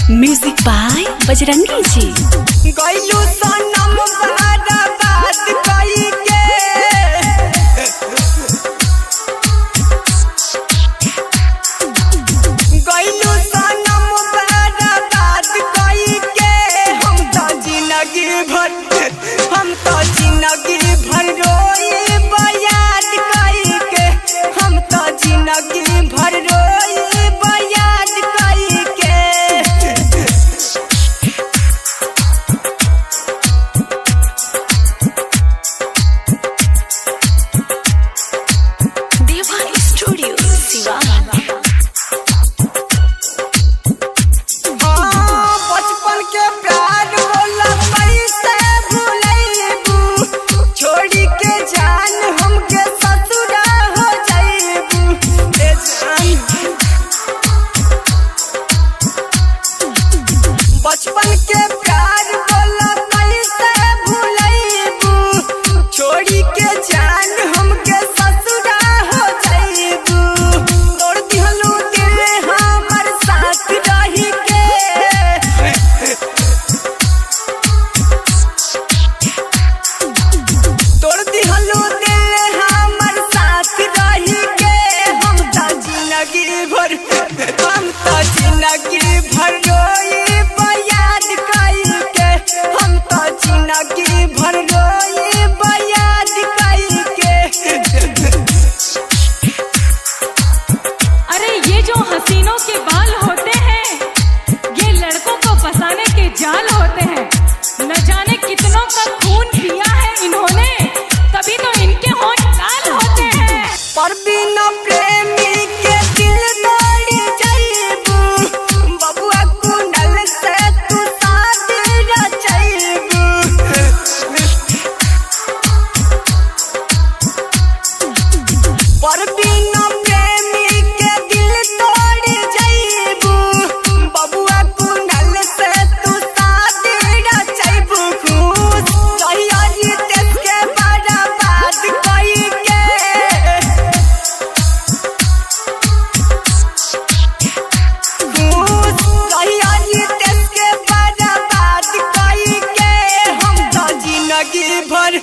Music by Bajrangi जी। गइलू सनम बर्बाद कई के, गइलू सनम बर्बाद कई के। हम तो जिंदगी भर रोई बयाद कई के। हम तो जिंदगी भर रोई बयाद कई के। स्टूडियो सिवान। बचपन के प्यार बोला कैसे भूलैबू, छोड़ी के जान हमके ससुरा हो जाइबू। ए जान बचपन के प्यार बोला कैसे भूलैबू, छोड़ी के जान हमके ससुरा हो जाइबू। तोड़ दिहलू दिल हमर साथ रही के, तोड़ दिहलू दिल हमर साथ रही के। हम तो जिंदगी भर रोई बयाद कई के। हम तो जिंदगी भर रोई बयाद कई के। अरे ये जो हसीनों के बाल होते हैं, ये लड़कों को फंसाने के जाल होते हैं। न जाने कितनों का खून पिया है इन्होंने, तभी तो इनके होंठ लाल होते हैं। पर बिना प्रेमी के दिल तोड़ जाइबू, बबुआ कुंडल से तू शादी रचाइबू। पर बिना प्रेमी के दिल तोड़ जाइबू, बबुआ कुंडल से तू शादी रचाइबू। खुश रहिया रितेश के बर्बाद कई के, खुश रहिया रितेश के बर्बाद कई के। हम तो जिंदगी भर